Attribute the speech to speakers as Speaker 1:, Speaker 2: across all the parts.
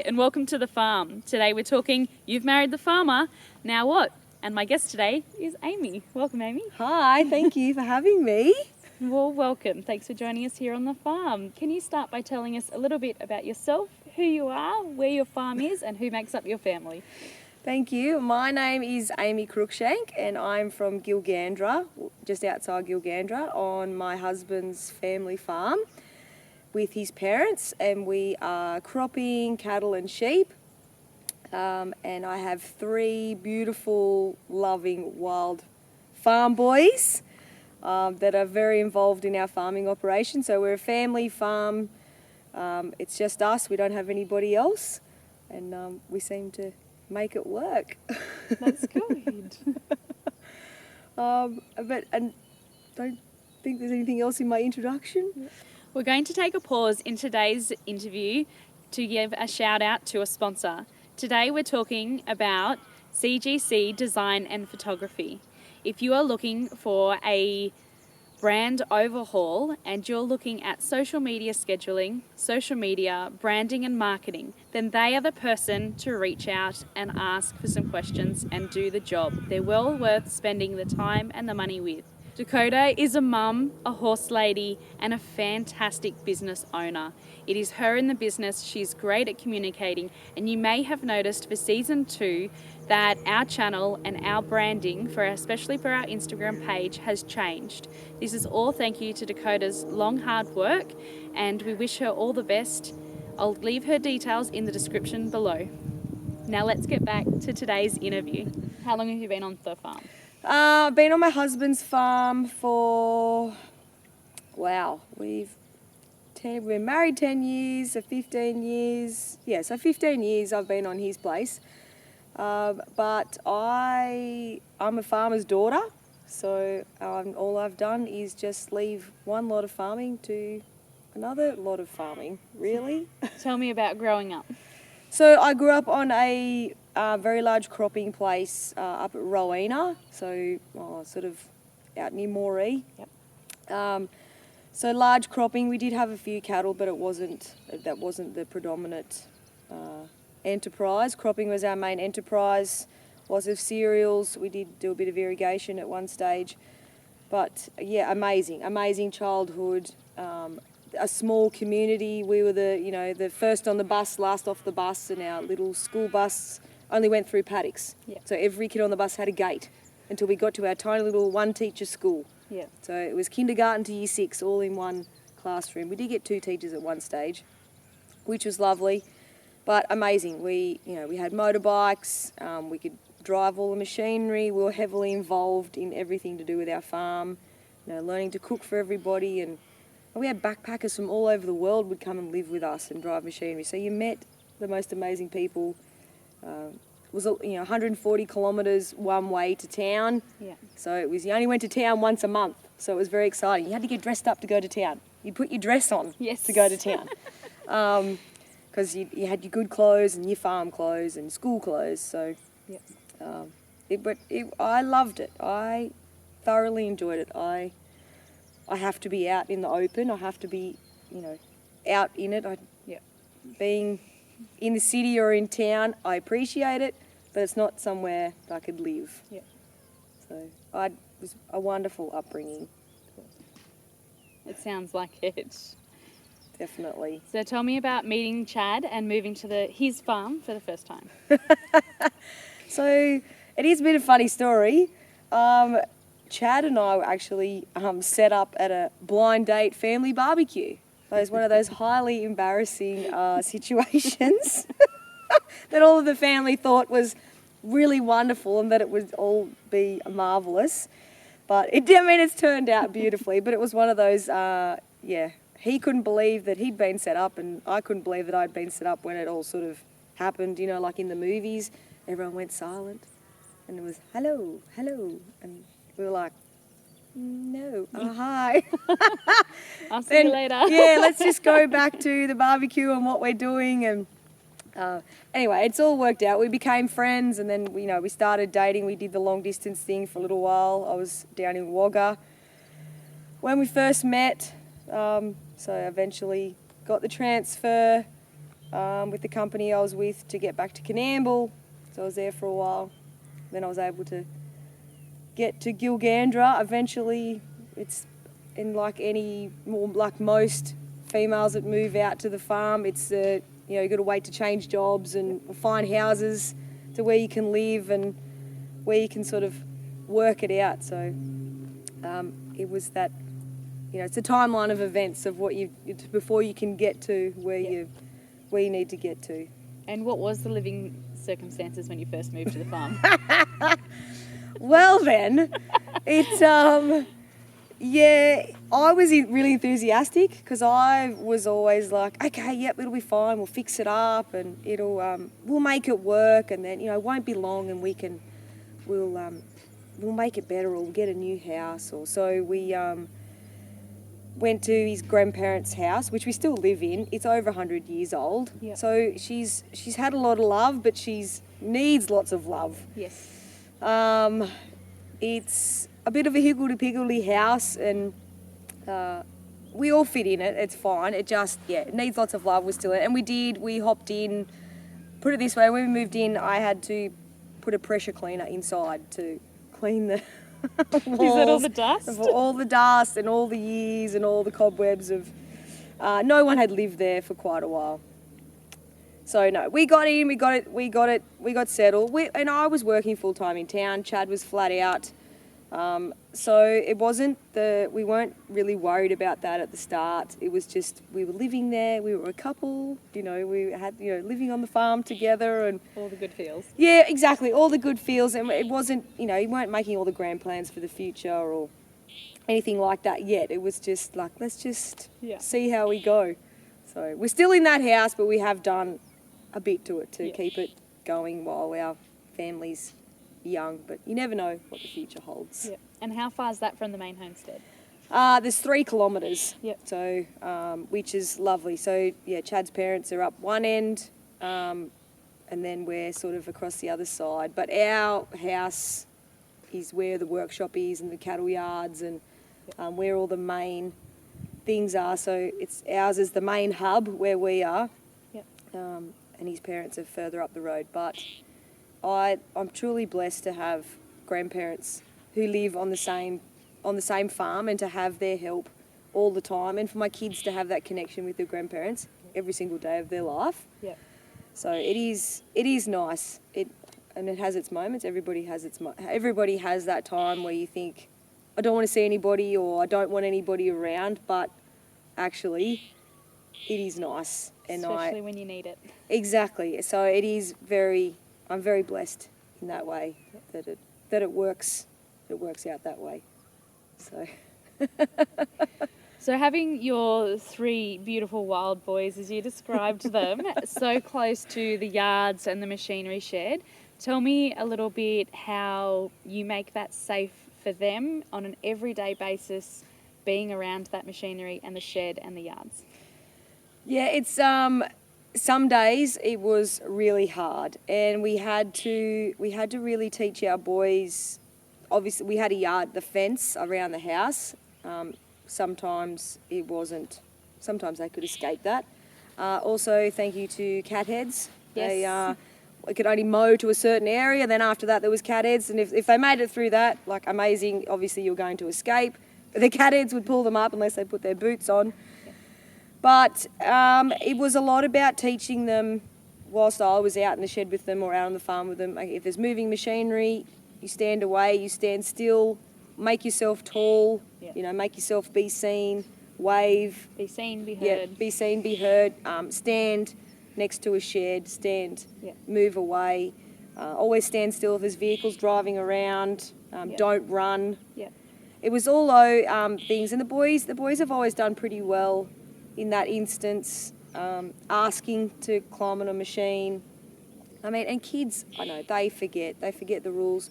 Speaker 1: G'day and welcome to the farm. Today we're talking You've Married the Farmer, Now What? And my guest today is Amy. Welcome, Amy.
Speaker 2: Hi, thank you for having me.
Speaker 1: Well, welcome. Thanks for joining us here on the farm. Can you start by telling us a little bit about yourself, who you are, where your farm is, and who makes up your family?
Speaker 2: Thank you. My name is Amy Cruickshank and I'm from Gilgandra, just outside Gilgandra, on my husband's family farm with his parents, and we are cropping cattle and sheep. And I have 3 beautiful, loving, wild farm boys that are very involved in our farming operation. So we're a family farm. It's just us. We don't have anybody else, and we seem to make it work.
Speaker 1: That's good.
Speaker 2: But don't think there's anything else in my introduction.
Speaker 1: We're going to take a pause in today's interview to give a shout out to a sponsor. Today we're talking about CGC Design and Photography. If you are looking for a brand overhaul and you're looking at social media scheduling, social media, branding and marketing, then they are the person to reach out and ask for some questions and do the job. They're well worth spending the time and the money with. Dakota is a mum, a horse lady, and a fantastic business owner. It is her in the business. She's great at communicating, and you may have noticed for season 2 that our channel and our branding, especially for our Instagram page, has changed. This is all thank you to Dakota's long, hard work, and we wish her all the best. I'll leave her details in the description below. Now let's get back to today's interview. How long have you been on the farm?
Speaker 2: I've been on my husband's farm for, we've been married 10 years, so 15 years. Yeah, so 15 years I've been on his place. But I'm a farmer's daughter, so all I've done is just leave one lot of farming to another lot of farming, really.
Speaker 1: Tell me about growing up.
Speaker 2: So I grew up on a very large cropping place up at Rowena, so sort of out near Moree.
Speaker 1: Yep.
Speaker 2: So large cropping. We did have a few cattle, but that wasn't the predominant enterprise. Cropping was our main enterprise. Lots of cereals. We did do a bit of irrigation at one stage, but yeah, amazing childhood. A small community. We were the first on the bus, last off the bus, and our little school bus only went through paddocks.
Speaker 1: Yeah.
Speaker 2: So every kid on the bus had a gate until we got to our tiny little one-teacher school.
Speaker 1: Yeah.
Speaker 2: So it was kindergarten to year 6, all in one classroom. We did get 2 teachers at one stage, which was lovely, but amazing. We had motorbikes. We could drive all the machinery. We were heavily involved in everything to do with our farm. Learning to cook for everybody, and we had backpackers from all over the world would come and live with us and drive machinery. So you met the most amazing people. It was 140 kilometres one way to town.
Speaker 1: Yeah.
Speaker 2: So you only went to town once a month. So it was very exciting. You had to get dressed up to go to town. You put your dress on to go to town. Because you had your good clothes and your farm clothes and school clothes. So I loved it. I thoroughly enjoyed it. I have to be out in the open. I have to be, out in it. Being in the city or in town, I appreciate it, but it's not somewhere that I could live.
Speaker 1: Yeah.
Speaker 2: So it was a wonderful upbringing.
Speaker 1: It sounds like it.
Speaker 2: Definitely.
Speaker 1: So tell me about meeting Chad and moving to his farm for the first time.
Speaker 2: So it is a bit of a funny story. Chad and I were actually set up at a blind date family barbecue. So it was one of those highly embarrassing situations that all of the family thought was really wonderful and that it would all be marvellous. But it's turned out beautifully. But it was one of those, he couldn't believe that he'd been set up, and I couldn't believe that I'd been set up when it all sort of happened, like in the movies. Everyone went silent and it was, hello, and we were like, no, hi.
Speaker 1: I'll see you later.
Speaker 2: Yeah, let's just go back to the barbecue and what we're doing. And anyway, it's all worked out. We became friends, and then we started dating. We did the long distance thing for a little while. I was down in Wagga when we first met. So I eventually got the transfer with the company I was with to get back to Canamble. So I was there for a while. Then I was able to get to Gilgandra. Eventually, it's like most females that move out to the farm, it's you've got to wait to change jobs and find houses to where you can live and where you can sort of work it out. So it was that, it's a timeline of events of what before you can get to where you need to get to.
Speaker 1: And what was the living circumstances when you first moved to the farm?
Speaker 2: Well then, it's I was really enthusiastic because I was always like, okay, yep, it'll be fine, we'll fix it up and we'll make it work, and then it won't be long and we'll make it better, or we'll get a new house. Or so we went to his grandparents' house, which we still live in. It's over 100 years old.
Speaker 1: Yep.
Speaker 2: So she's had a lot of love, but she's needs lots of love.
Speaker 1: Yes.
Speaker 2: It's a bit of a higgledy-piggledy house, and we all fit in it. It's fine. It just, it needs lots of love. We're still in it. And we hopped in. Put it this way, when we moved in, I had to put a pressure cleaner inside to clean the walls.
Speaker 1: Is that all the dust?
Speaker 2: All the dust and all the years and all the cobwebs of... no one had lived there for quite a while. So no, we got in, we got settled. And I was working full-time in town. Chad was flat out. So it wasn't we weren't really worried about that at the start. It was just, we were living there, we were a couple, we had, living on the farm together and...
Speaker 1: All the good feels.
Speaker 2: Yeah, exactly, all the good feels, and it wasn't, you weren't making all the grand plans for the future or anything like that yet. It was just like, let's just see how we go. So we're still in that house, but we have done a bit to it to keep it going while our family's young, but you never know what the future holds.
Speaker 1: Yep. And how far is that from the main homestead?
Speaker 2: There's 3 kilometres.
Speaker 1: Yep.
Speaker 2: So, which is lovely. So, Chad's parents are up one end, and then we're sort of across the other side. But our house is where the workshop is and the cattle yards and where all the main things are. So ours is the main hub where we are.
Speaker 1: Yep.
Speaker 2: And his parents are further up the road. But I'm truly blessed to have grandparents who live on the same farm and to have their help all the time, and for my kids to have that connection with their grandparents every single day of their life.
Speaker 1: Yep.
Speaker 2: So it is nice. It has its moments. Everybody has that time where you think, I don't want to see anybody or I don't want anybody around, but actually it is nice.
Speaker 1: Especially when you need it.
Speaker 2: Exactly. So it is I'm very blessed in that way, that it works out that way. So
Speaker 1: So having your 3 beautiful wild boys, as you described them, so close to the yards and the machinery shed, tell me a little bit how you make that safe for them on an everyday basis, being around that machinery and the shed and the yards.
Speaker 2: Yeah, it's some days it was really hard, and we had to really teach our boys. Obviously, we had a yard, the fence around the house. Sometimes it wasn't. Sometimes they could escape that. Also, thank you to cat heads.
Speaker 1: Yes.
Speaker 2: We could only mow to a certain area. Then after that, there was cat heads, and if they made it through that, like amazing. Obviously, you're going to escape. The cat heads would pull them up unless they put their boots on. But it was a lot about teaching them whilst I was out in the shed with them or out on the farm with them. If there's moving machinery, you stand away, you stand still, make yourself tall, make yourself be seen, wave.
Speaker 1: Be seen, be heard.
Speaker 2: Yeah, be seen, be heard. Stand next to a shed, move away. Always stand still if there's vehicles driving around. Don't run.
Speaker 1: Yeah.
Speaker 2: It was all those things. And the boys have always done pretty well in that instance, asking to climb on a machine. And kids, I know, they forget the rules,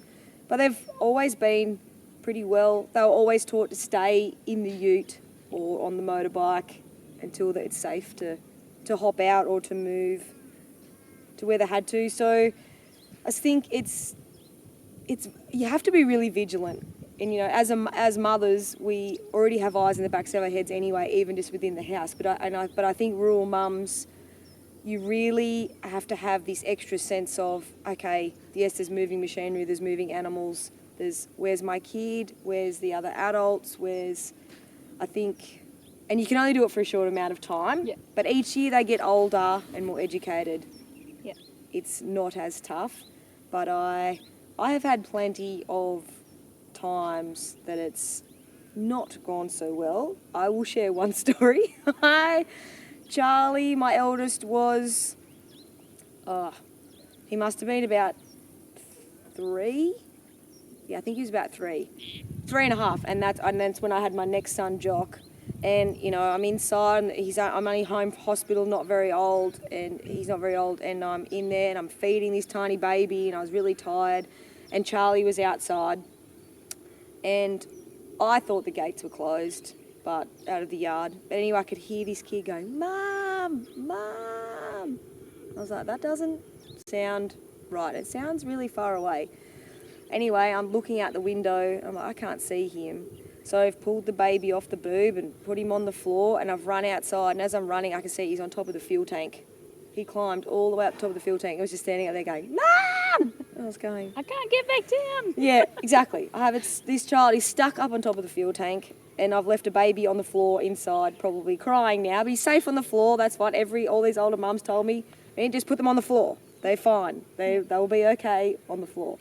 Speaker 2: but they've always been pretty well. They were always taught to stay in the ute or on the motorbike until it's safe to hop out or to move to where they had to. So I think it's you have to be really vigilant. And as mothers, we already have eyes in the backs of our heads anyway, even just within the house. But I think rural mums you really have to have this extra sense of, okay, yes, there's moving machinery, there's moving animals, there's where's my kid, where's the other adults, I think, and you can only do it for a short amount of time,
Speaker 1: Yeah.
Speaker 2: but each year they get older and more educated.
Speaker 1: Yeah.
Speaker 2: It's not as tough, but I have had plenty of times that it's not gone so well. I will share one story. Charlie, my eldest, was, he must have been about 3. Yeah, I think he was about 3.5, and that's when I had my next son, Jock. And I'm inside, and I'm only home from hospital, not very old, and he's not very old, and I'm in there and I'm feeding this tiny baby, and I was really tired, and Charlie was outside, and I thought the gates were closed, but out of the yard. But anyway, I could hear this kid going, "Mum, Mum." I was like, that doesn't sound right. It sounds really far away. Anyway, I'm looking out the window. I'm like, I can't see him. So I've pulled the baby off the boob and put him on the floor, and I've run outside. And as I'm running, I can see he's on top of the fuel tank. He climbed all the way up top of the fuel tank. I was just standing up there going, "Mum!" And I was going,
Speaker 1: I can't get back down.
Speaker 2: yeah, exactly. This child is stuck up on top of the fuel tank, and I've left a baby on the floor inside, probably crying now, but he's safe on the floor. That's fine. All these older mums told me, man, just put them on the floor. They're fine. They will be okay on the floor.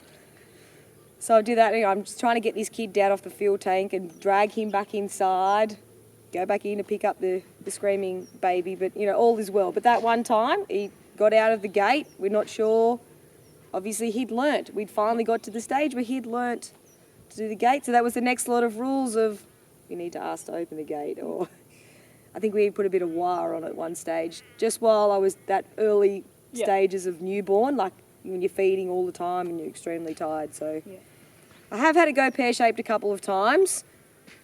Speaker 2: So I do that. I'm just trying to get this kid down off the fuel tank and drag him back inside, go back in to pick up the screaming baby. But, all is well. But that one time, he got out of the gate. We're not sure. Obviously, he'd learnt. We'd finally got to the stage where he'd learnt to do the gate. So that was the next lot of rules of, you need to ask to open the gate. Or I think we put a bit of wire on at one stage, just while I was that early stages of newborn, like when you're feeding all the time and you're extremely tired. So I have had it go pear-shaped a couple of times.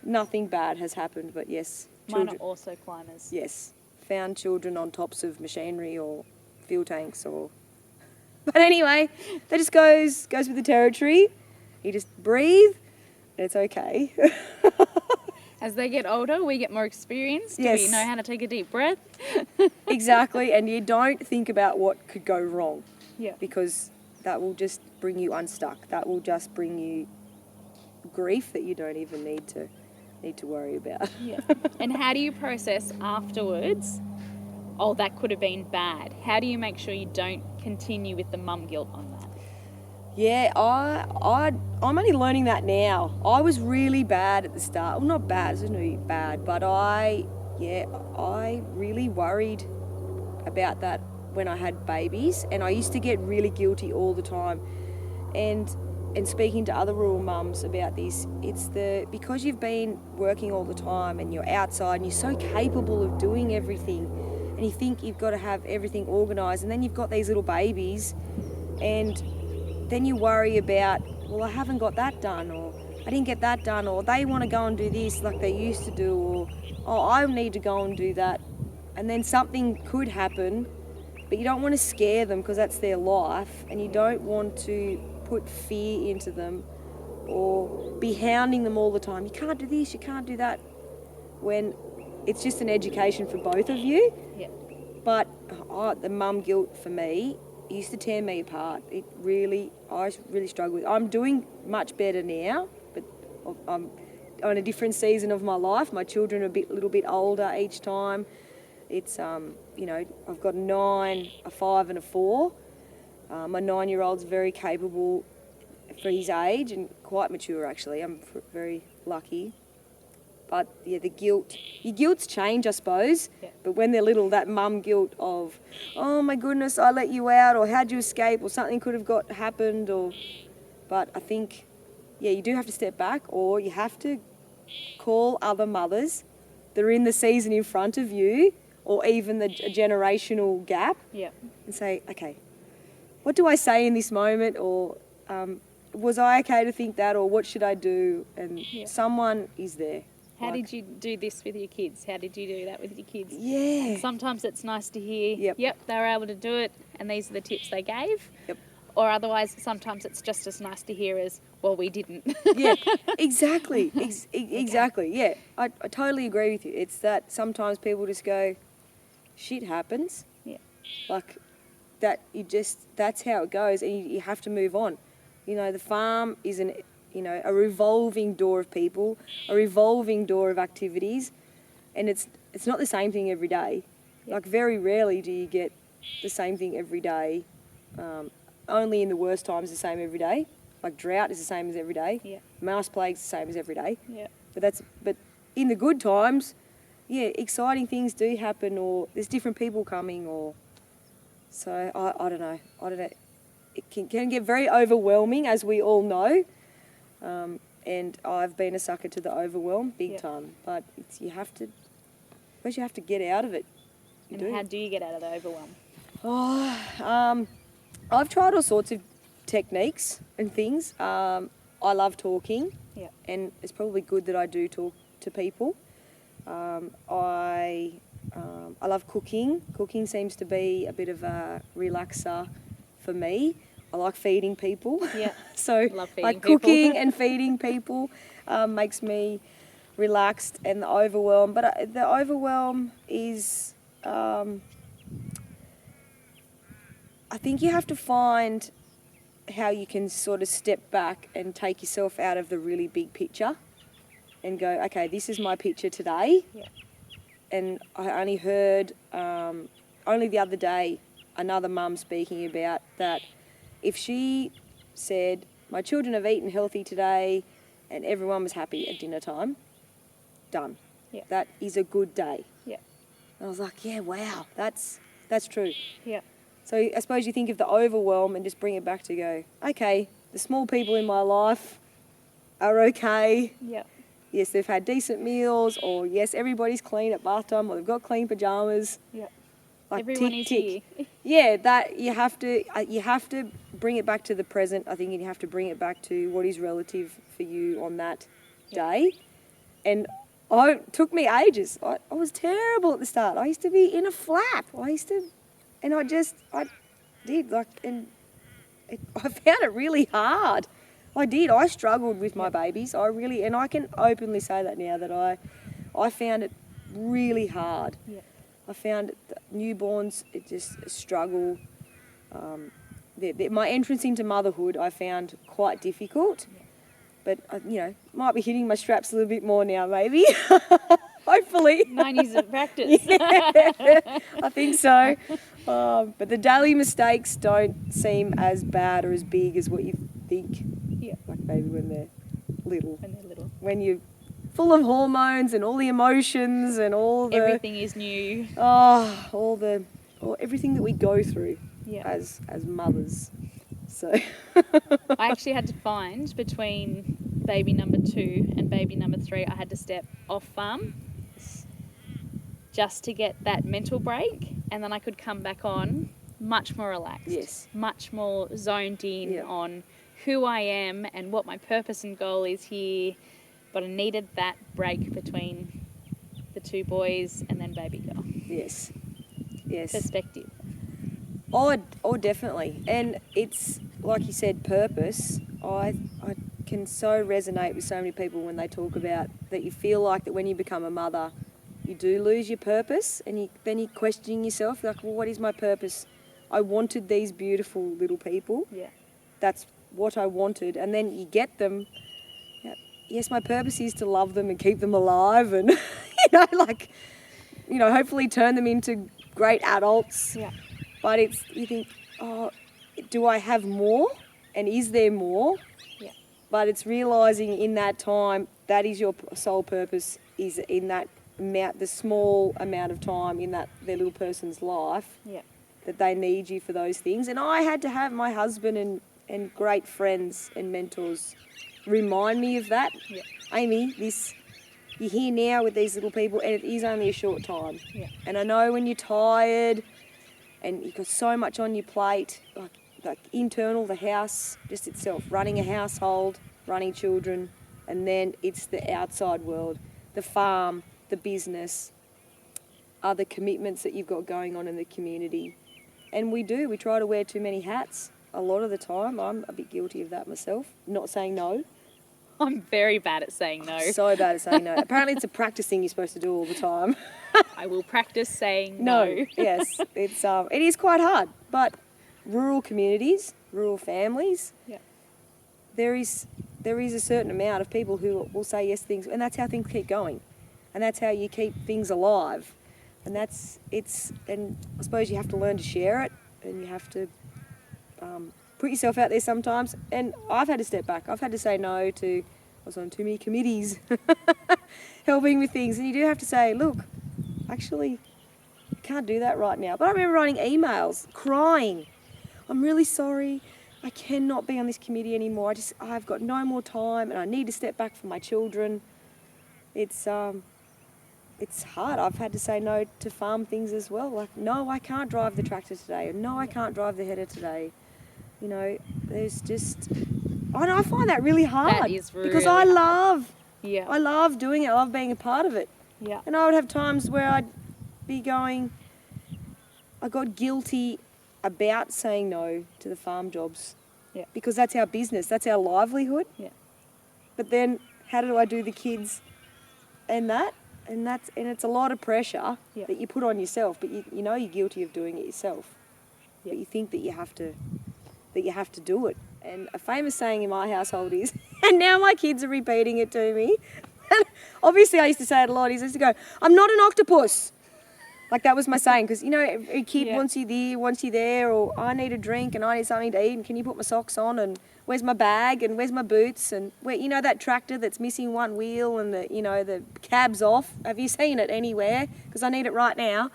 Speaker 2: Nothing bad has happened, but yes.
Speaker 1: Mine are also climbers.
Speaker 2: Yes. Found children on tops of machinery or fuel tanks or... But anyway, that just goes with the territory. You just breathe and it's okay.
Speaker 1: As they get older, we get more experienced.
Speaker 2: Yes.
Speaker 1: We know how to take a deep breath.
Speaker 2: Exactly, and you don't think about what could go wrong.
Speaker 1: Yeah.
Speaker 2: Because that will just bring you unstuck. That will just bring you grief that you don't even need to worry about.
Speaker 1: Yeah. And how do you process afterwards, oh, that could have been bad? How do you make sure you don't continue with the mum guilt on that?
Speaker 2: Yeah, I'm only learning that now. I was really bad at the start. Well, not bad, it's not really bad, but I really worried about that when I had babies, and I used to get really guilty all the time. And speaking to other rural mums about this, it's because you've been working all the time and you're outside and you're so capable of doing everything, and you think you've got to have everything organised, and then you've got these little babies, and then you worry about, well, I haven't got that done, or I didn't get that done, or they want to go and do this like they used to do, or, oh, I need to go and do that. And then something could happen, but you don't want to scare them because that's their life, and you don't want to put fear into them or be hounding them all the time. You can't do this, you can't do that, when it's just an education for both of you.
Speaker 1: Yeah.
Speaker 2: But the mum guilt for me used to tear me apart. I really struggled with. I'm doing much better now, but I'm on a different season of my life. My children are a little bit older each time. It's I've got 9, a 5 and a 4. My 9-year-old's very capable for his age and quite mature actually. I'm very lucky. But yeah, your guilts change, I suppose.
Speaker 1: Yeah.
Speaker 2: But when they're little, that mum guilt of, oh my goodness, I let you out, or how'd you escape, or something could have happened, but I think, yeah, you do have to step back, or you have to call other mothers that are in the season in front of you, or even the generational gap, and say, okay, what do I say in this moment, or was I okay to think that, or what should I do? And someone is there.
Speaker 1: How did you do this with your kids? How did you do that with your kids?
Speaker 2: Yeah.
Speaker 1: And sometimes it's nice to hear,
Speaker 2: Yep,
Speaker 1: they were able to do it, and these are the tips they gave.
Speaker 2: Yep.
Speaker 1: Or otherwise, sometimes it's just as nice to hear as, well, we didn't.
Speaker 2: Yeah, exactly. Exactly, yeah. I totally agree with you. It's that sometimes people just go, shit happens.
Speaker 1: Yeah.
Speaker 2: Like, that's how it goes, and you have to move on. You know, the farm is a revolving door of people, a revolving door of activities, and it's not the same thing every day. Like, very rarely do you get the same thing every day. Only in the worst times the same every day. Like, drought is the same as every day.
Speaker 1: Yeah.
Speaker 2: Mouse plague's the same as every day.
Speaker 1: Yeah.
Speaker 2: But in the good times, yeah, exciting things do happen, or there's different people coming, or so I don't know. It can get very overwhelming, as we all know. And I've been a sucker to the overwhelm big time. But you have to get out of it.
Speaker 1: How do you get out of the overwhelm?
Speaker 2: I've tried all sorts of techniques and things. I love talking, and it's probably good that I do talk to people. I love cooking. Cooking seems to be a bit of a relaxer for me. I like feeding people. Yeah. So
Speaker 1: love feeding
Speaker 2: like
Speaker 1: people.
Speaker 2: Cooking and feeding people makes me relaxed, and the overwhelm. But the overwhelm is, I think you have to find how you can sort of step back and take yourself out of the really big picture and go, okay, this is my picture today.
Speaker 1: Yeah.
Speaker 2: And I only heard, only the other day, another mum speaking about that if she said, my children have eaten healthy today and everyone was happy at dinner time, done.
Speaker 1: Yeah.
Speaker 2: That is a good day.
Speaker 1: Yeah.
Speaker 2: And I was like, yeah, wow, that's true.
Speaker 1: Yeah.
Speaker 2: So I suppose you think of the overwhelm and just bring it back to go, okay, the small people in my life are okay.
Speaker 1: Yeah.
Speaker 2: Yes, they've had decent meals, or yes, everybody's clean at bath time, or they've got clean pajamas.
Speaker 1: Yeah.
Speaker 2: Like,
Speaker 1: Everyone
Speaker 2: tick,
Speaker 1: is
Speaker 2: tick.
Speaker 1: here.
Speaker 2: Yeah, that you have to bring it back to the present. I think you have to bring it back to what is relative for you on that day. And it took me ages. I was terrible at the start. I used to be in a flap. I found it really hard. I struggled with my babies. And I can openly say that now, that I found it really hard.
Speaker 1: Yeah.
Speaker 2: I found newborns, it just a struggle. My entrance into motherhood I found quite difficult. Yeah. But, might be hitting my straps a little bit more now, maybe. Hopefully.
Speaker 1: 9 years of practice.
Speaker 2: Yeah, I think so. But the daily mistakes don't seem as bad or as big as what you think.
Speaker 1: Yeah.
Speaker 2: Like maybe when they're little. When you're full of hormones and all the emotions and all the...
Speaker 1: Everything is new.
Speaker 2: Everything that we go through as mothers. So...
Speaker 1: I actually had to find between baby number 2 and baby number 3, I had to step off farm just to get that mental break, and then I could come back on much more relaxed. Yes. Much more zoned in on who I am and what my purpose and goal is here. But I needed that break between the 2 boys and then baby girl. Yes. Perspective.
Speaker 2: Oh, definitely. And it's, like you said, purpose. I can so resonate with so many people when they talk about that you feel like that when you become a mother, you do lose your purpose, and then you're questioning yourself, like, well, what is my purpose? I wanted these beautiful little people. Yeah. That's what I wanted. And then you get them. Yes, my purpose is to love them and keep them alive and, hopefully turn them into great adults. Yeah. But you think, do I have more? And is there more? Yeah. But it's realising in that time, that is your sole purpose, is in that amount, the small amount of time in that their little person's life, that they need you for those things. And I had to have my husband and great friends and mentors remind me of that. Yeah. Amy, you're here now with these little people, and it is only a short time. Yeah. And I know when you're tired and you've got so much on your plate, like internal, the house just itself, running a household, running children, and then it's the outside world, the farm, the business, other commitments that you've got going on in the community. And we try to wear too many hats a lot of the time. I'm a bit guilty of that myself, not saying no.
Speaker 1: I'm very bad at saying no.
Speaker 2: So bad at saying no. Apparently it's a practice thing you're supposed to do all the time.
Speaker 1: I will practice saying no.
Speaker 2: Yes, it is quite hard, but rural communities, rural families,
Speaker 1: Yeah.
Speaker 2: there is a certain amount of people who will say yes to things, and that's how things keep going, and that's how you keep things alive, and and I suppose you have to learn to share it, and you have to put yourself out there sometimes. And I've had to step back. I've had to say no to. I was on too many committees helping with things, and you do have to say, look, actually, I can't do that right now. But I remember writing emails, crying. I'm really sorry. I cannot be on this committee anymore. I've got no more time, and I need to step back for my children. It's hard. I've had to say no to farm things as well. Like, no, I can't drive the tractor today, or no, I can't drive the header today. You know, there's just. I find that really hard.
Speaker 1: That is really
Speaker 2: because
Speaker 1: hard.
Speaker 2: I love doing it. I love being a part of it.
Speaker 1: Yeah.
Speaker 2: And I would have times where I'd be going. I got guilty about saying no to the farm jobs.
Speaker 1: Yeah.
Speaker 2: Because that's our business. That's our livelihood.
Speaker 1: Yeah.
Speaker 2: But then, how do I do the kids and that? And it's a lot of pressure that you put on yourself. But you know you're guilty of doing it yourself.
Speaker 1: Yeah.
Speaker 2: But you think that you have to do it. And a famous saying in my household is, and now my kids are repeating it to me. Obviously, I used to say it a lot. He used to go, "I'm not an octopus." Like, that was my saying, because, you know, a kid wants you there, or I need a drink and I need something to eat, and can you put my socks on, and where's my bag, and where's my boots, and where, you know, that tractor that's missing one wheel and the cab's off. Have you seen it anywhere? Because I need it right now.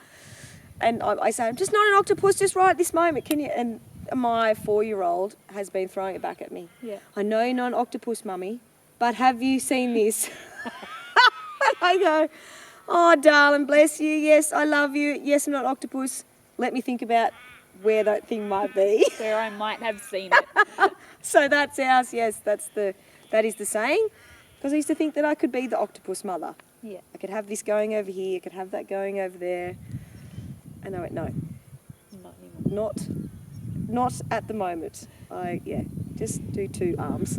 Speaker 2: And I say, I'm just not an octopus, just right at this moment. Can you? And my 4-year-old has been throwing it back at me.
Speaker 1: Yeah.
Speaker 2: I know you're not an octopus, Mummy, but have you seen this? And I go, oh, darling, bless you. Yes, I love you. Yes, I'm not an octopus. Let me think about where that thing might be.
Speaker 1: Where I might have seen it.
Speaker 2: So that's ours. Yes, that is the saying. Because I used to think that I could be the octopus mother.
Speaker 1: Yeah.
Speaker 2: I could have this going over here. I could have that going over there. And I went, no.
Speaker 1: Not anymore.
Speaker 2: Not at the moment. Just do 2 arms.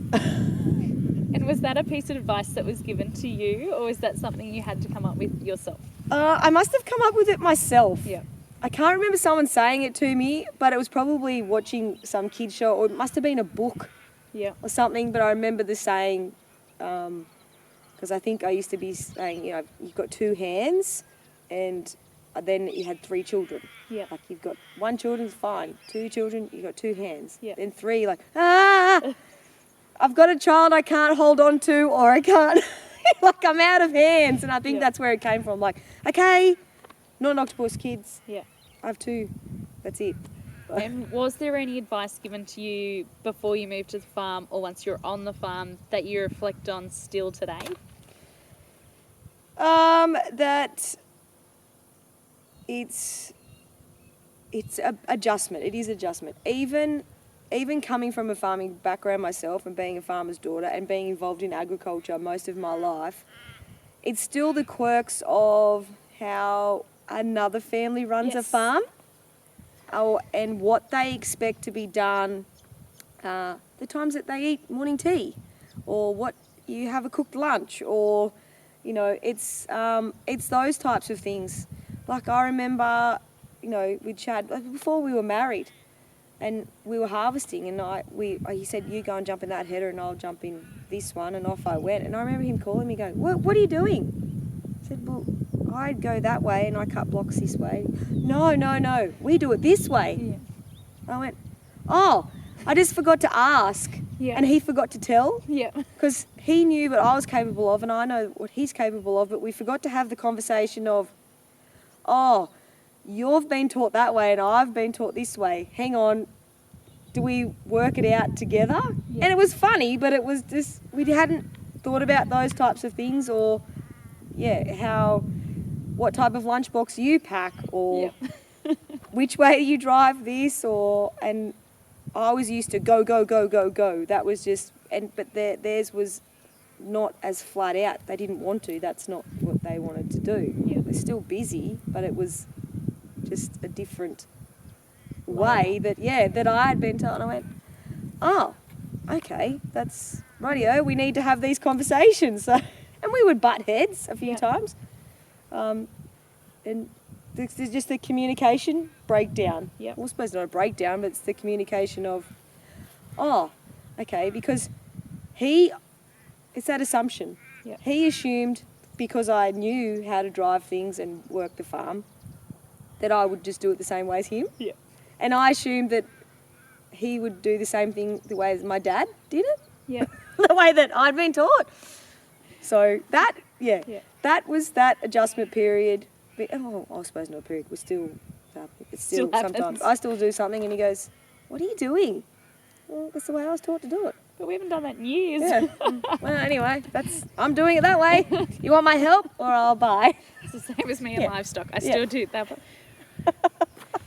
Speaker 1: And was that a piece of advice that was given to you, or was that something you had to come up with yourself?
Speaker 2: I must have come up with it myself.
Speaker 1: Yeah.
Speaker 2: I can't remember someone saying it to me, but it was probably watching some kid show, or it must have been a book or something. But I remember the saying, because I think I used to be saying, you know, you've got 2 hands, and then you had 3 children.
Speaker 1: Yeah.
Speaker 2: Like, you've got 1 children's fine, 2 children, you've got 2 hands.
Speaker 1: Yeah.
Speaker 2: Then 3, like, I've got a child I can't hold on to, or I can't, like, I'm out of hands. And I think that's where it came from. Like, okay, not an octopus, kids.
Speaker 1: Yeah.
Speaker 2: I have 2. That's it.
Speaker 1: And was there any advice given to you before you moved to the farm, or once you're on the farm, that you reflect on still today?
Speaker 2: That it's adjustment. It is adjustment. Even coming from a farming background myself, and being a farmer's daughter and being involved in agriculture most of my life, it's still the quirks of how another family runs a farm, and what they expect to be done, the times that they eat morning tea, or what you have a cooked lunch, or, you know, it's those types of things. Like, I remember, you know, with Chad, before we were married, and we were harvesting, and he said, you go and jump in that header and I'll jump in this one, and off I went. And I remember him calling me going, what are you doing? I said, well, I'd go that way and I cut blocks this way. No, we do it this way. Yeah. I went, oh, I just forgot to ask. Yeah. And he forgot to tell. Yeah. Because he knew what I was capable of, and I know what he's capable of, but we forgot to have the conversation of, oh, you've been taught that way and I've been taught this way. Hang on, do we work it out together? Yeah. And it was funny, but it was just, we hadn't thought about those types of things, or, what type of lunchbox you pack, or which way do you drive this, and I was used to go. That was just, but theirs was not as flat out. They didn't want to. That's not what they wanted to do. Yeah. They're still busy, but it was just a different way that I had been told. And I went, oh, okay, that's rightio. We need to have these conversations. So, and we would butt heads a few times. and there's just the communication breakdown.
Speaker 1: Yep.
Speaker 2: Well, I suppose not a breakdown, but it's the communication of, oh, okay, because it's that assumption.
Speaker 1: Yep.
Speaker 2: He assumed because I knew how to drive things and work the farm that I would just do it the same way as him.
Speaker 1: Yeah.
Speaker 2: And I assumed that he would do the same thing the way as my dad did it.
Speaker 1: Yeah.
Speaker 2: The way that I'd been taught. So that, that was that adjustment period. Oh, I suppose not a period. It's still
Speaker 1: happens.
Speaker 2: sometimes. I still do something and he goes, "What are you doing?" Well, that's the way I was taught to do it.
Speaker 1: But we haven't done that in years.
Speaker 2: Yeah. Well, anyway, I'm doing it that way. You want my help or I'll buy?
Speaker 1: It's the same as me and
Speaker 2: Yeah.
Speaker 1: livestock. I still do it that way.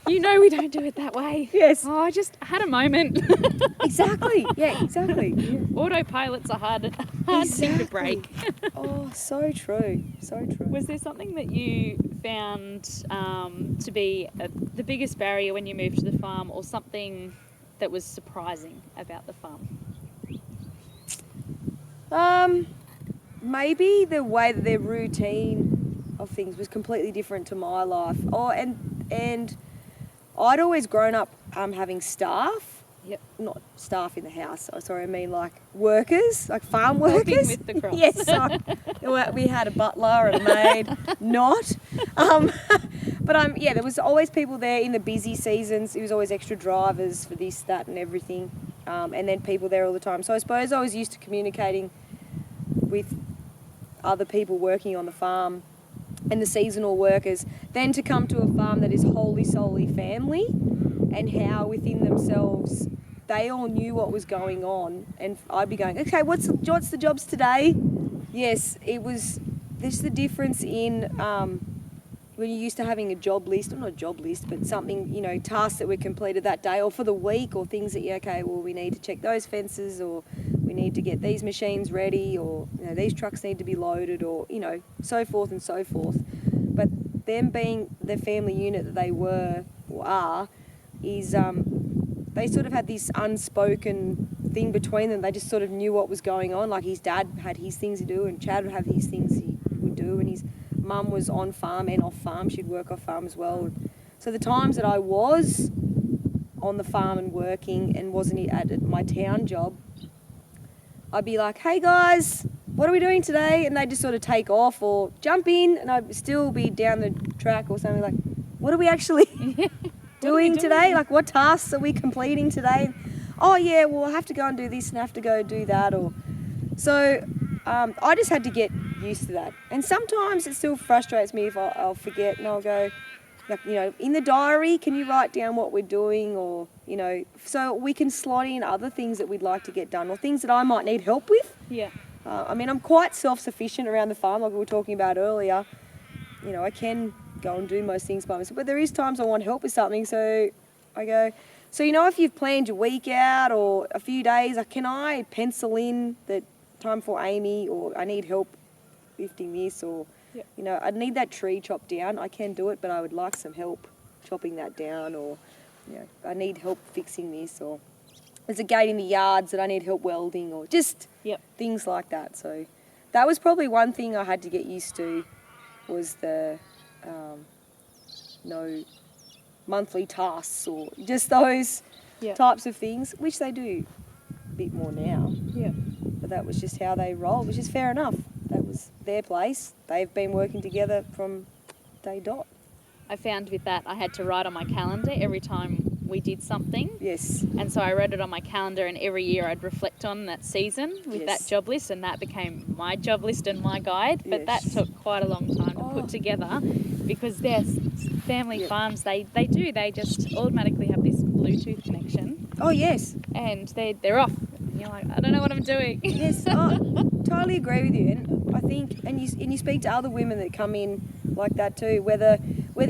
Speaker 1: You know we don't do it that way.
Speaker 2: Yes.
Speaker 1: Oh, I just had a moment.
Speaker 2: Exactly. Yeah, exactly. Yeah.
Speaker 1: Autopilot's a hard thing to break.
Speaker 2: Oh, so true. So true.
Speaker 1: Was there something that you found to be the biggest barrier when you moved to the farm, or something that was surprising about the farm?
Speaker 2: Maybe the way that their routine of things was completely different to my life. Oh, and I'd always grown up having staff.
Speaker 1: Yep.
Speaker 2: Not staff in the house. Sorry, I mean like workers, like farm
Speaker 1: Helping
Speaker 2: workers.
Speaker 1: with the crops.
Speaker 2: Yes, we had a butler and a maid. Not. But yeah, there was always people there in the busy seasons. It was always extra drivers for this, that, and everything, and then people there all the time. So I suppose I was used to communicating with other people working on the farm and the seasonal workers. Then to come to a farm that is wholly solely family, and how within themselves they all knew what was going on, and I'd be going, okay, what's the jobs today? Yes, it was. There's the difference in when you're used to having a job list, or not a job list, but something, tasks that were completed that day or for the week, or things that we need to check those fences, or we need to get these machines ready, or these trucks need to be loaded, or so forth and so forth. But them being the family unit that they were or are, is they sort of had this unspoken thing between them. They just sort of knew what was going on. Like his dad had his things to do, and Chad would have his things he would do, and his mum was on farm and off farm. She'd work off farm as well. So the times that I was on the farm and working and wasn't at my town job, I'd be like, hey guys, what are we doing today? And they'd just sort of take off or jump in, and I'd still be down the track or something like, what are we actually doing today? Like, what tasks are we completing today? Oh yeah, well I have to go and do this and have to go do that. So I just had to get used to that. And sometimes it still frustrates me if I'll forget, and I'll go, like, in the diary, can you write down what we're doing, or, so we can slot in other things that we'd like to get done, or things that I might need help with.
Speaker 1: Yeah.
Speaker 2: I'm quite self-sufficient around the farm, like we were talking about earlier. I can go and do most things by myself, but there is times I want help with something, so I go, so if you've planned your week out or a few days, can I pencil in that time for Amy, or I need help lifting this, or I need that tree chopped down. I can do it, but I would like some help chopping that down, or I need help fixing this, or there's a gate in the yards that I need help welding, or just things like that. So that was probably one thing I had to get used to, was the no monthly tasks, or just those types of things, which they do a bit more now.
Speaker 1: Yeah.
Speaker 2: But that was just how they rolled, which is fair enough. That was their place. They've been working together from day dot.
Speaker 1: I found with that I had to write on my calendar every time we did something.
Speaker 2: Yes.
Speaker 1: And so I wrote it on my calendar, and every year I'd reflect on that season with that job list, and that became my job list and my guide. But that took quite a long time to put together, because there's family farms, they just automatically have this Bluetooth connection.
Speaker 2: Oh, yes.
Speaker 1: And they're off. And you're like, I don't know what I'm doing.
Speaker 2: Yes, totally agree with you. And I think, and you speak to other women that come in like that too, whether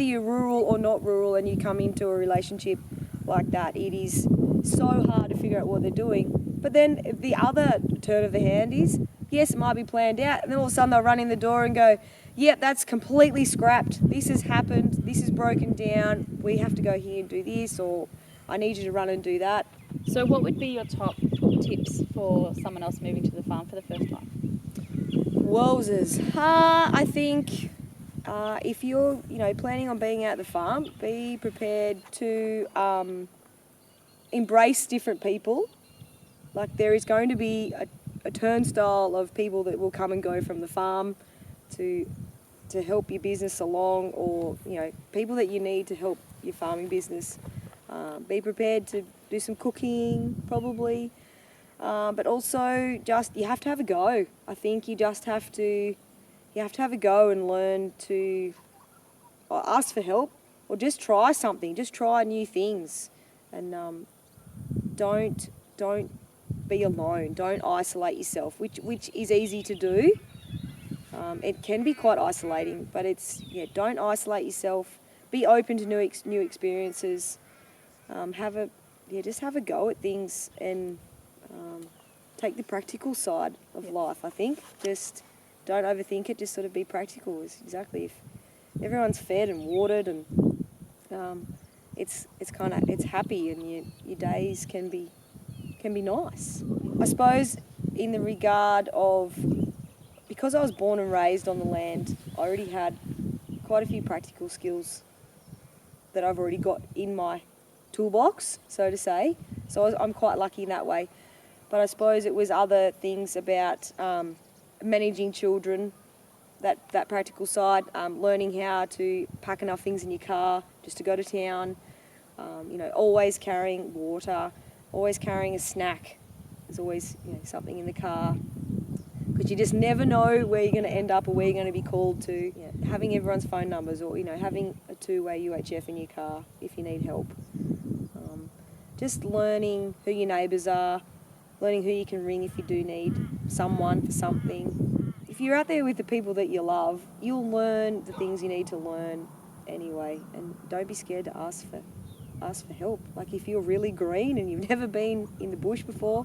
Speaker 2: you're rural or not rural, and you come into a relationship like that, it is so hard to figure out what they're doing. But then the other turn of the hand is, yes, it might be planned out, and then all of a sudden they'll run in the door and go, yep, that's completely scrapped. This has happened. This is broken down. We have to go here and do this, or I need you to run and do that.
Speaker 1: So what would be your top tips for someone else moving to the farm for the first time?
Speaker 2: Wowzers. I think if you're, planning on being out at the farm, be prepared to embrace different people. Like, there is going to be a turnstile of people that will come and go from the farm to help your business along, or people that you need to help your farming business. Be prepared to do some cooking, probably, but also just you have to have a go. I think you have to have a go and learn to ask for help, or just try something. Just try new things, and don't be alone. Don't isolate yourself, which is easy to do. It can be quite isolating, but don't isolate yourself. Be open to new experiences. Just have a go at things, and take the practical side of life. I think just don't overthink it. Just sort of be practical. It's exactly, if everyone's fed and watered, and it's happy, and your days can be nice. I suppose in the regard of, because I was born and raised on the land, I already had quite a few practical skills that I've already got in my toolbox, so to say. So I'm quite lucky in that way. But I suppose it was other things about managing children, that practical side, learning how to pack enough things in your car just to go to town, always carrying water, always carrying a snack. There's always something in the car, because you just never know where you're going to end up or where you're going to be called to. Having everyone's phone numbers, or having a two-way UHF in your car if you need help. Just learning who your neighbours are, learning who you can ring if you do need someone for something. If you're out there with the people that you love, you'll learn the things you need to learn anyway, and don't be scared to ask for help. Like, if you're really green and you've never been in the bush before,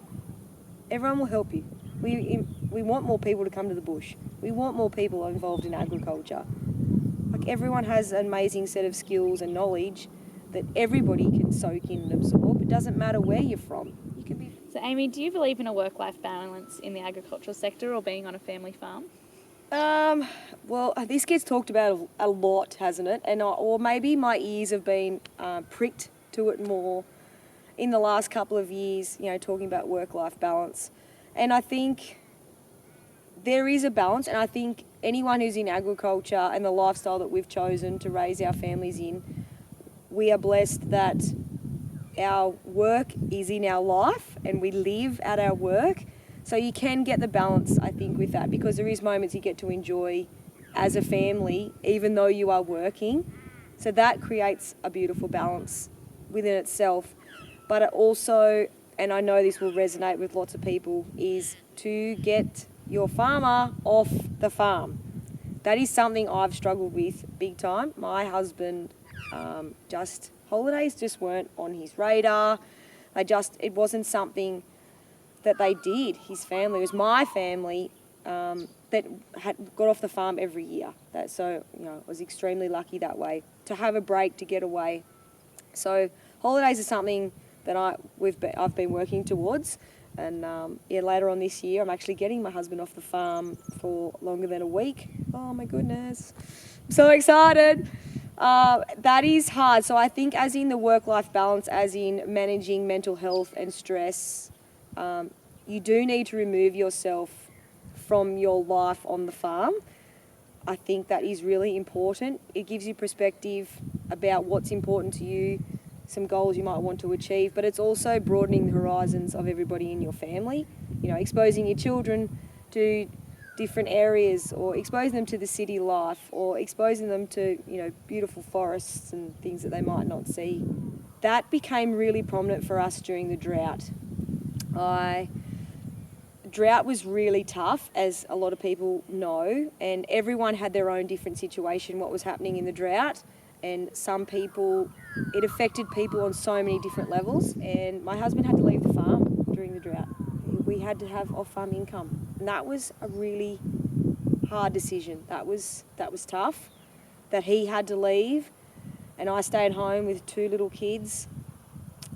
Speaker 2: everyone will help you. We want more people to come to the bush. We want more people involved in agriculture. Like, everyone has an amazing set of skills and knowledge that everybody can soak in and absorb. It doesn't matter where you're from. You can be.
Speaker 1: So, Amy, do you believe in a work-life balance in the agricultural sector, or being on a family farm?
Speaker 2: Well, this gets talked about a lot, hasn't it? Or maybe my ears have been pricked to it more in the last couple of years, talking about work-life balance. And I think there is a balance, and I think anyone who's in agriculture and the lifestyle that we've chosen to raise our families in, we are blessed that our work is in our life and we live at our work. So you can get the balance, I think, with that, because there is moments you get to enjoy as a family, even though you are working. So that creates a beautiful balance within itself. But it also, and I know this will resonate with lots of people, is to get your farmer off the farm. That is something I've struggled with big time. My husband, holidays just weren't on his radar. It wasn't something that they did. His family, it was my family, that had got off the farm every year. I was extremely lucky that way, to have a break, to get away. So holidays are something that I've been working towards, and later on this year I'm actually getting my husband off the farm for longer than a week. Oh my goodness, I'm so excited. That is hard. So I think, as in the work-life balance, as in managing mental health and stress, you do need to remove yourself from your life on the farm. I think that is really important. It gives you perspective about what's important to you, some goals you might want to achieve, but it's also broadening the horizons of everybody in your family, exposing your children to different areas, or exposing them to the city life, or exposing them to, beautiful forests and things that they might not see. That became really prominent for us during the drought. Drought was really tough, as a lot of people know, and everyone had their own different situation, what was happening in the drought. And some people, it affected people on so many different levels. And my husband had to leave the farm during the drought. We had to have off-farm income. And that was a really hard decision. That was tough, that he had to leave. And I stayed home with two little kids,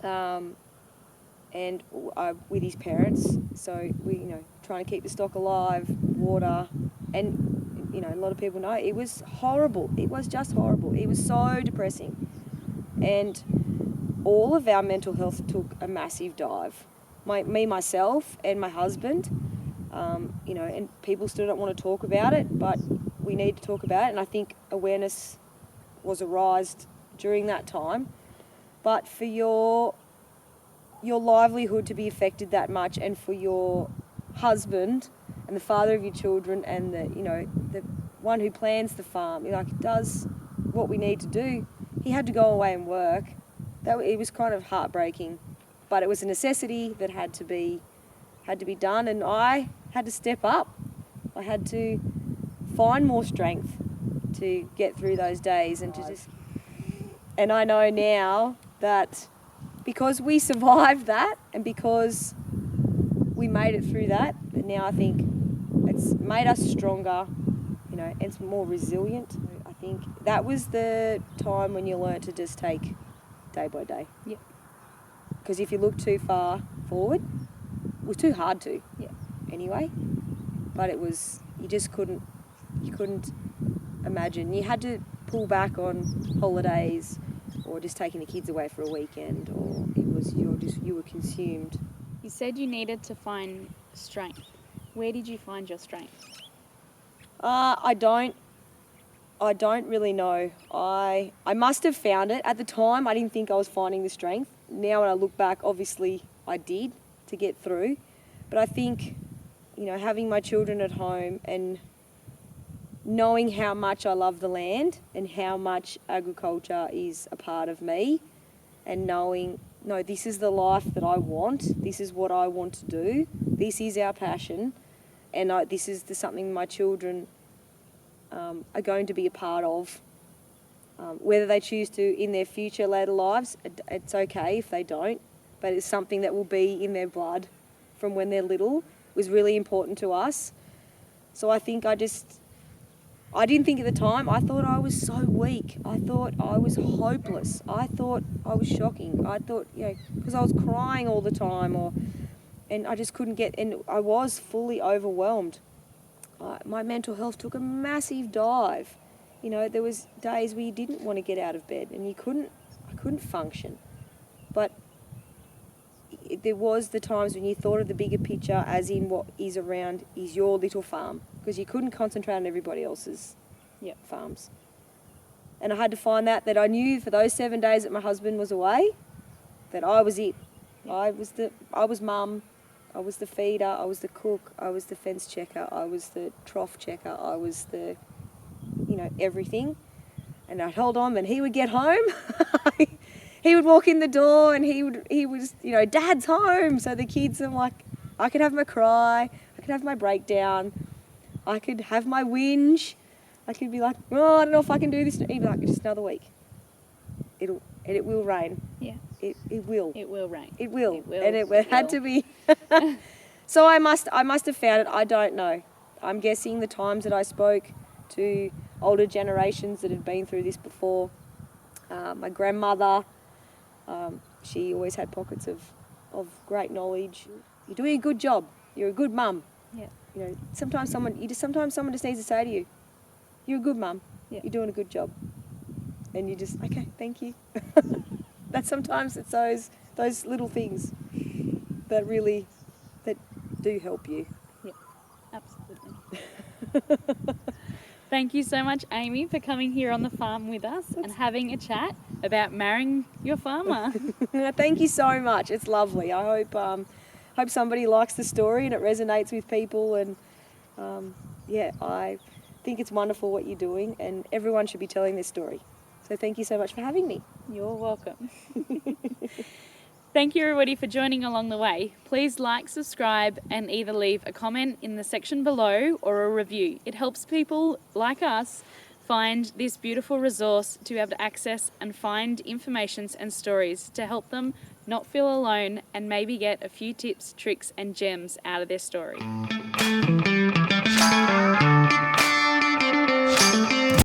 Speaker 2: and with his parents. So we, trying to keep the stock alive, water, and you know, a lot of people know, it was horrible. It was just horrible. It was so depressing. And all of our mental health took a massive dive. Myself, and my husband, you know, and people still don't want to talk about it, but we need to talk about it. And I think awareness was arised during that time. But for your livelihood to be affected that much, and for your husband and the father of your children and the, you know, the one who plans the farm, like, does what we need to do, he had to go away and work. It was kind of heartbreaking, but it was a necessity that had to be done, and I had to step up. I had to find more strength to get through those days, and and I know now that because we survived that, and because we made it through that, now I think it's made us stronger, you know, and it's more resilient. I think that was the time when you learn to just take day by day.
Speaker 1: Yep.
Speaker 2: Because if you look too far forward, it was too hard to.
Speaker 1: Yeah.
Speaker 2: Anyway, but it was, you couldn't imagine. You had to pull back on holidays, or just taking the kids away for a weekend, or you were consumed.
Speaker 1: You said you needed to find strength. Where did you find your strength?
Speaker 2: I don't really know. I must have found it. At the time, I didn't think I was finding the strength. Now when I look back, obviously I did to get through. But I think, you know, having my children at home and knowing how much I love the land and how much agriculture is a part of me, and knowing, no, this is the life that I want, this is what I want to do, this is our passion, and this is something my children are going to be a part of. Whether they choose to in their future later lives, it's okay if they don't, but it's something that will be in their blood from when they're little. It was really important to us. So I think I didn't think at the time. I thought I was so weak. I thought I was hopeless. I thought I was shocking. I thought, you know, because I was crying all the time, and I just couldn't get, and I was fully overwhelmed. My mental health took a massive dive. You know, there was days where you didn't want to get out of bed, and I couldn't function. But there was the times when you thought of the bigger picture, as in what is around is your little farm, because you couldn't concentrate on everybody else's farms. And I had to find that I knew for those 7 days that my husband was away, that I was it. I was mum, I was the feeder, I was the cook, I was the fence checker, I was the trough checker, I was the, you know, everything. And I'd hold on, and he would get home. He would walk in the door, and he was, you know, Dad's home. So the kids are like, I could have my cry, I could have my breakdown, I could have my whinge, I could be like, oh, I don't know if I can do this. He'd be like, just another week. It will rain.
Speaker 1: Yeah.
Speaker 2: It will.
Speaker 1: It will rain.
Speaker 2: It will.
Speaker 1: It will.
Speaker 2: And it had to be. So I must have found it. I don't know. I'm guessing the times that I spoke to older generations that had been through this before. My grandmother, she always had pockets of great knowledge. You're doing a good job. You're a good mum.
Speaker 1: Yeah.
Speaker 2: You know, sometimes someone just needs to say to you, you're a good mum.
Speaker 1: Yeah.
Speaker 2: You're doing a good job. And you just, okay, thank you. That sometimes it's those little things that do help you.
Speaker 1: Yeah, absolutely. Thank you so much, Amy, for coming here on the farm with us and having a chat about marrying your farmer.
Speaker 2: Thank you so much. It's lovely. I hope somebody likes the story and it resonates with people. And I think it's wonderful what you're doing, and everyone should be telling this story. So thank you so much for having me.
Speaker 1: You're welcome. Thank you, everybody, for joining along the way. Please like, subscribe, and either leave a comment in the section below or a review. It helps people like us find this beautiful resource to be able to access and find information and stories to help them not feel alone and maybe get a few tips, tricks, and gems out of their story.